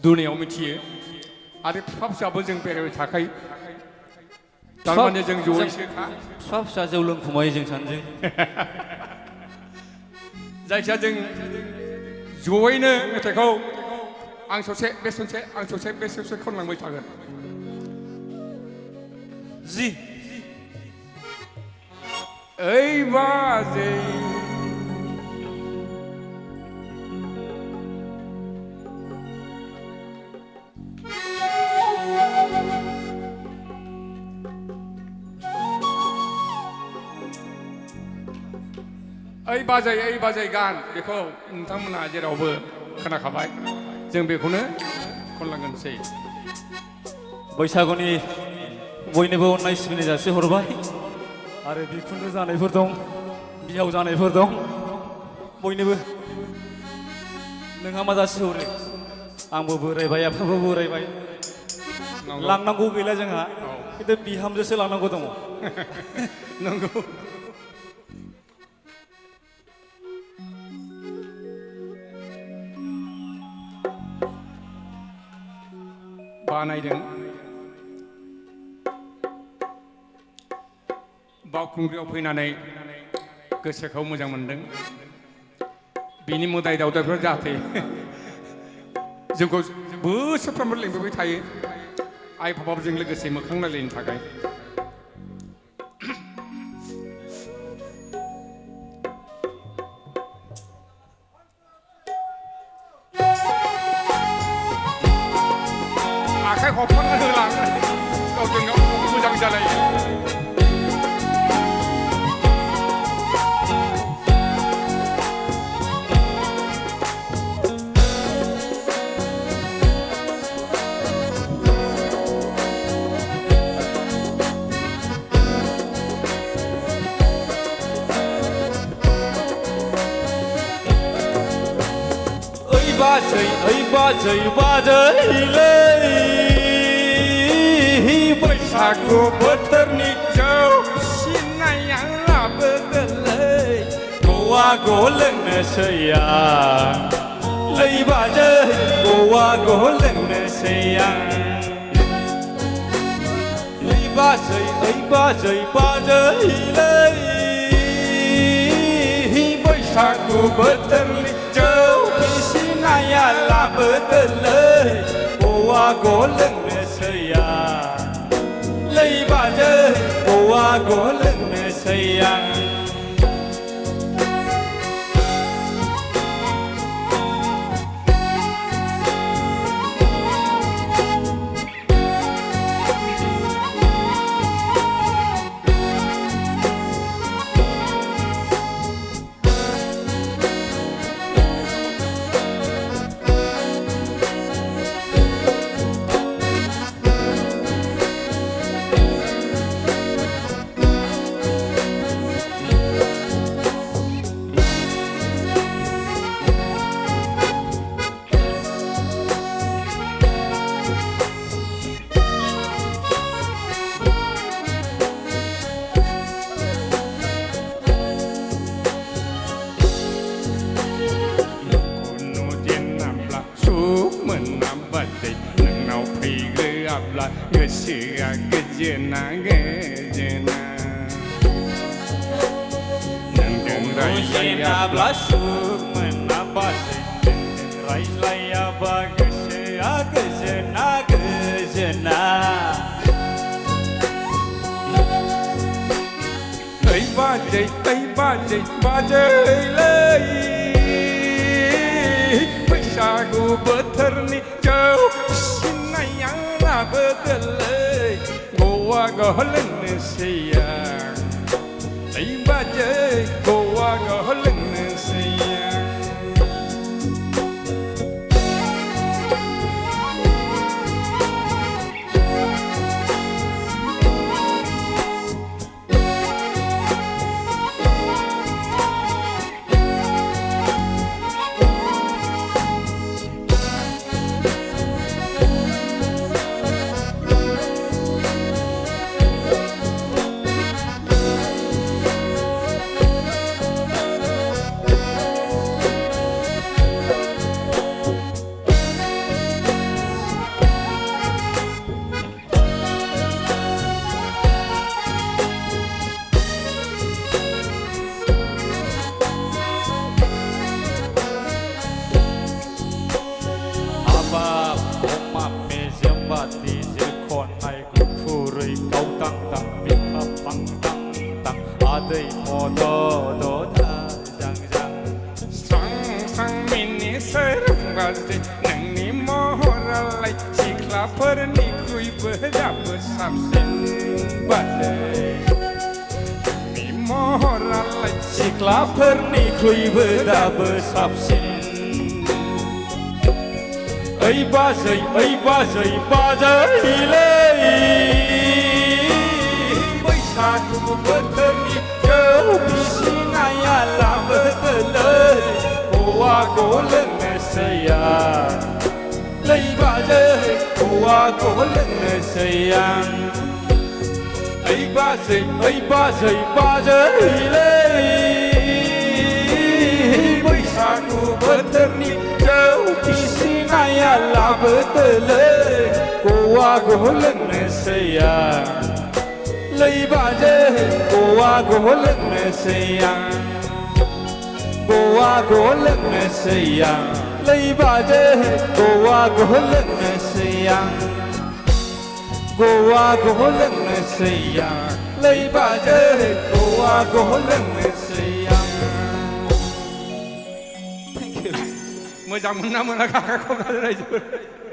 दुनियाव मिथियो आरो फिफा फिसाबो जों बेरायबाय थाखायो तारमाने जों जयैसोखा फिसा फिसा जौ लोंखुमायो जों सानैजों जायखिया जों जयैनो मेथाइखौ आं ससे बे ससे आं ससे बे ससे खनलांबाय थागोन जि ओइ बाजै ओइ बाजै गान बेखौ नोंथांमोना जेरावबो खोनाखाबाय जों बेखौनो खनलांगोनसै बैसागुनि बयनोबो अननाय सिबिनाय जासि हरबाय आरो बिखुनजो जानायफोर दं बिहाव जानायफोर दं बयनोबो नोंहा मा जासि हरो आंबो बोरायबाय आफाबो बोरायबाय लांनांगौ गैला जोंहा खिन्थु बिहामजोसो लांनांगौ दङ नंगौ बानायदों बावखुंग्रियाव फैनानै गोसोखौ मोजां मोनदों बिनि मोदाय दावदायफोरा जाहाथे जोंखौ बोसोरफ्रोमबो लिंबोबाय थायो आइ बाबाजों लोगोसे मोखां नायलायनो थाखाय आखाइ हफाना होलां गावजों गाव मोजां जालायो बाजैलै बैसागु बोथोरनि जौ फिसिनाया लाबोदोलै गवा लोंनोसै आं ओइ बाजै गवा लोंनोसै आं ओइ बाजैलै बैसागु बोथोरनि जौ फिसिनाया लाबोदोलै गवा लोंनोसै आं ओइ बाजै गवा लोंनोसै आं गोसोआ गोजोना नोंजों रायज्लायाब्ला सुख मोना बाजै नोंजों रायज्लायाबा गोसोआ गोजोना ओइ बाजैलै बैसागु बोथोरनि जौ फिसिनाया लाबोदोलै गवा लोंनोसै आं ओइ बाजै गवा लोंनोसै आं सिख्लाफोरनिख्रुइबो दाबो साबसिन बाजै महरालाय सिख्लाफोरनिख्रुइबो दाबो साबसिन ओइ बाजै बाजैलै बैसागु बोथोरनि जौ फिसिनाया लाबोदोलै गवाखौ लोंनोसै आं लै बाजै गवाखौ लोंनोसै आं ओइ बाजैलै बैसागु बोथोरनि जौ फिसिनाया लाबोदोलै गवाखौ लोंनोसै आं लै बाजै गवाखौ लोंनोसै आं गवाखौ लोंनोसै आं लै बाजै गवाखौ लोंनोसै आं गवाखौ लोंनोसै आं लै बाजै गवाखौ लोंनोसै आं मोजां मोनना मोना काका क'क्राझार रायजोफोर